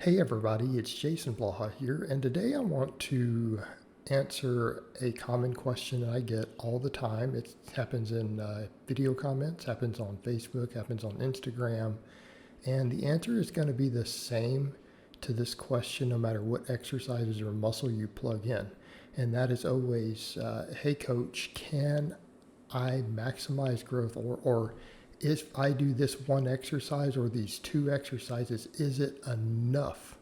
Hey everybody, it's Jason Blaha here, and today I want to answer a common question that I get all the time. It happens in video comments, happens on Facebook, happens on Instagram, and the answer is going to be the same to this question no matter what exercises or muscle you plug in. And that is always, hey coach, can I maximize growth or if I do this one exercise or these two exercises, is it enough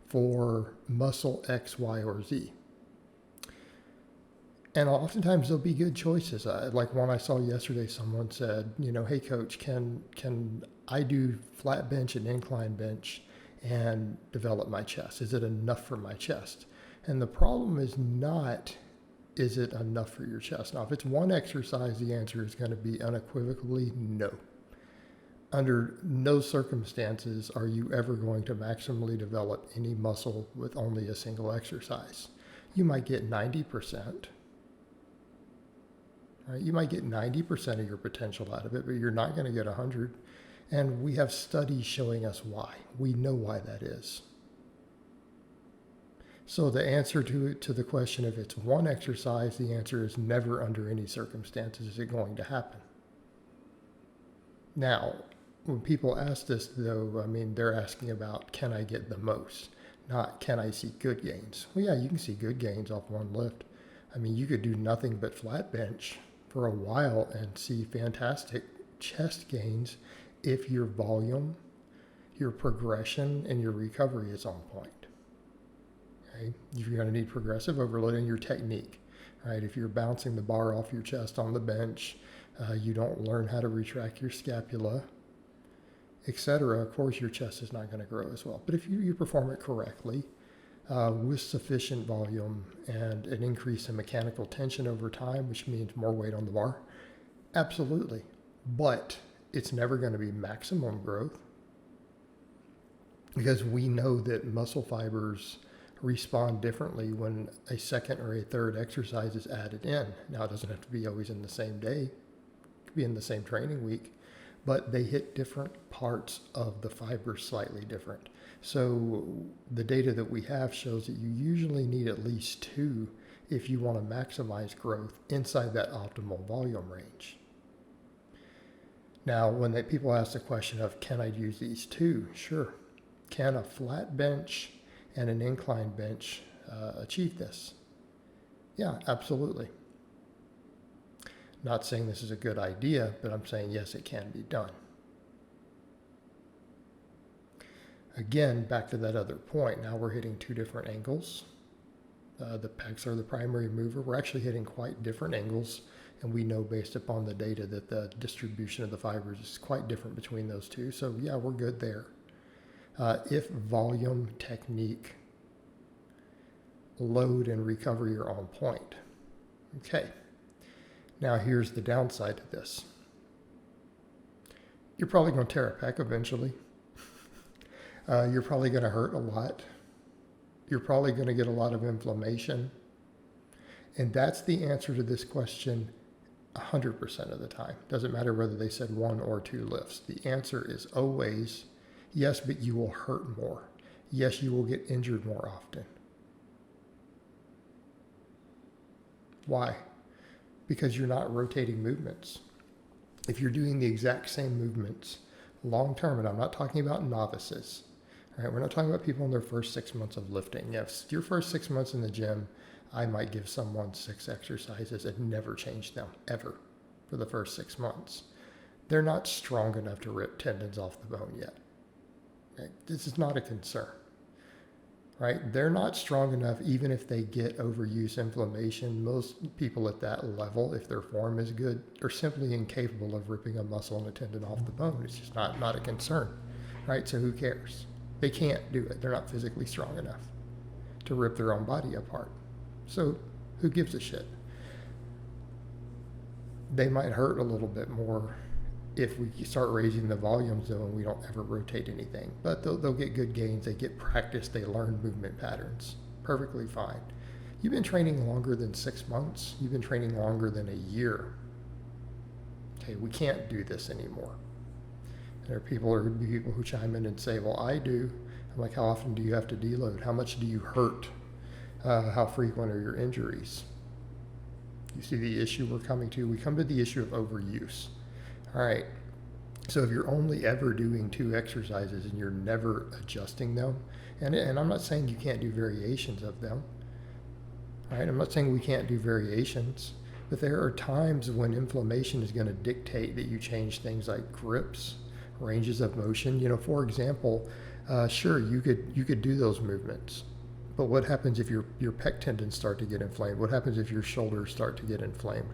for muscle X, Y, or Z? And oftentimes there'll be good choices. Like one I saw yesterday, someone said, hey coach, can I do flat bench and incline bench and develop my chest? Is it enough for my chest? And the problem is not, is it enough for your chest? Now, if it's one exercise, the answer is going to be unequivocally no. Under no circumstances are you ever going to maximally develop any muscle with only a single exercise. You might get 90%. Right? You might get 90% of your potential out of it, but you're not going to get 100. And we have studies showing us why. We know why that is. So the answer to the question, if it's one exercise, the answer is never under any circumstances is it going to happen. Now, when people ask this, though, they're asking about, can I get the most? Not, can I see good gains? Well, yeah, you can see good gains off one lift. You could do nothing but flat bench for a while and see fantastic chest gains if your volume, your progression, and your recovery is on point. Okay? You're going to need progressive overload in your technique. Right? If you're bouncing the bar off your chest on the bench, you don't learn how to retract your scapula, etc., of course your chest is not going to grow as well. But if you perform it correctly, with sufficient volume and an increase in mechanical tension over time, which means more weight on the bar, absolutely. But it's never going to be maximum growth because we know that muscle fibers respond differently when a second or a third exercise is added in. Now, it doesn't have to be always in the same day. It could be in the same training week, but they hit different parts of the fibers slightly different. So the data that we have shows that you usually need at least two if you want to maximize growth inside that optimal volume range. Now, when people ask the question of, can I use these two? Sure. Can a flat bench and an incline bench achieve this? Yeah, absolutely. Not saying this is a good idea, but I'm saying yes, it can be done. Again, back to that other point, now we're hitting two different angles. The pecs are the primary mover. We're actually hitting quite different angles, and we know based upon the data that the distribution of the fibers is quite different between those two. So yeah, we're good there. If volume, technique, load, and recovery are on point. Okay. Now here's the downside to this. You're probably going to tear a pec eventually. You're probably going to hurt a lot. You're probably going to get a lot of inflammation. And that's the answer to this question 100% of the time. Doesn't matter whether they said one or two lifts. The answer is always yes, but you will hurt more. Yes, you will get injured more often. Why? Because you're not rotating movements. If you're doing the exact same movements long term, and I'm not talking about novices, all right? We're not talking about people in their first 6 months of lifting. Yes, your first 6 months in the gym, I might give someone 6 exercises and never change them, ever, for the first 6 months. They're not strong enough to rip tendons off the bone yet. Okay? This is not a concern. Right? They're not strong enough even if they get overuse inflammation. Most people at that level, if their form is good, are simply incapable of ripping a muscle and a tendon off the bone. It's just not a concern, right? So who cares? They can't do it. They're not physically strong enough to rip their own body apart. So who gives a shit? They might hurt a little bit more if we start raising the volumes, though, and we don't ever rotate anything. But they'll get good gains. They get practice. They learn movement patterns. Perfectly fine. You've been training longer than 6 months. You've been training longer than a year. Okay, we can't do this anymore. There are people who chime in and say, well, I do. Like, how often do you have to deload? How much do you hurt? How frequent are your injuries? You see the issue we're coming to? We come to the issue of overuse. All right. So if you're only ever doing 2 exercises and you're never adjusting them, and I'm not saying you can't do variations of them, right? I'm not saying we can't do variations, but there are times when inflammation is going to dictate that you change things like grips, ranges of motion. For example, sure, you could do those movements, but what happens if your pec tendons start to get inflamed? What happens if your shoulders start to get inflamed?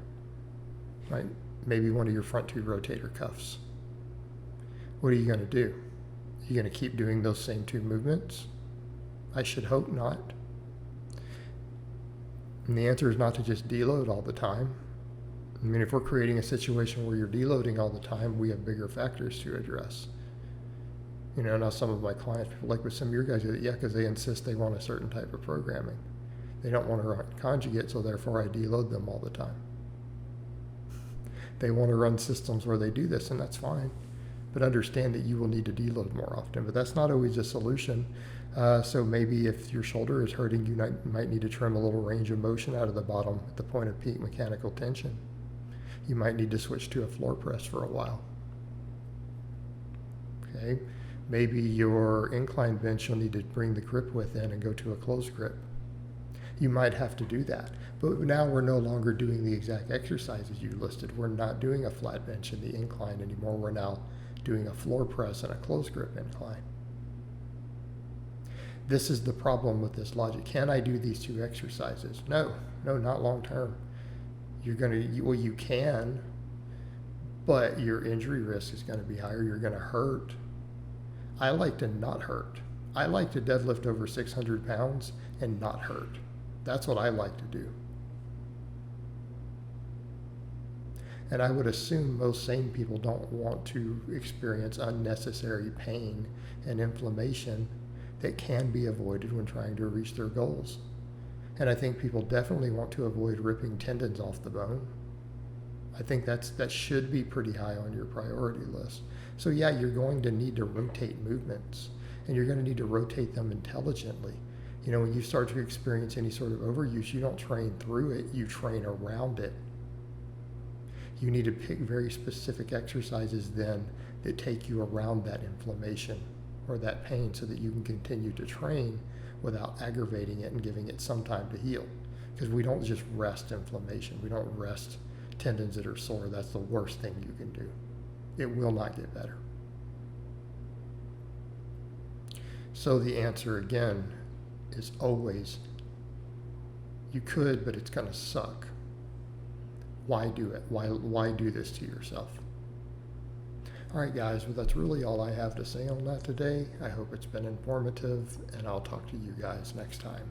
Right? Maybe one of your front 2 rotator cuffs. What are you going to do? You're going to keep doing those same 2 movements? I should hope not. And the answer is not to just deload all the time. I mean, if we're creating a situation where you're deloading all the time, we have bigger factors to address. Now some of my clients, people like with some of your guys, because they insist they want a certain type of programming. They don't want to run conjugate, so therefore I deload them all the time. They want to run systems where they do this, and that's fine. But understand that you will need to deload more often. But that's not always a solution. So maybe if your shoulder is hurting, you might need to trim a little range of motion out of the bottom at the point of peak mechanical tension. You might need to switch to a floor press for a while. Okay. Maybe your incline bench, you'll need to bring the grip width in and go to a closed grip. You might have to do that. But now we're no longer doing the exact exercises you listed. We're not doing a flat bench in the incline anymore. We're now doing a floor press and a closed grip incline. This is the problem with this logic. Can I do these 2 exercises? No, not long term. You can, but your injury risk is going to be higher. You're going to hurt. I like to not hurt. I like to deadlift over 600 pounds and not hurt. That's what I like to do. And I would assume most sane people don't want to experience unnecessary pain and inflammation that can be avoided when trying to reach their goals. And I think people definitely want to avoid ripping tendons off the bone. I think that should be pretty high on your priority list. So yeah, you're going to need to rotate movements, and you're going to need to rotate them intelligently. When you start to experience any sort of overuse, you don't train through it, you train around it. You need to pick very specific exercises then that take you around that inflammation or that pain so that you can continue to train without aggravating it and giving it some time to heal. Because we don't just rest inflammation. We don't rest tendons that are sore. That's the worst thing you can do. It will not get better. So the answer again is always, you could, but it's going to suck. Why do it? Why do this to yourself? All right, guys, well, that's really all I have to say on that today. I hope it's been informative, and I'll talk to you guys next time.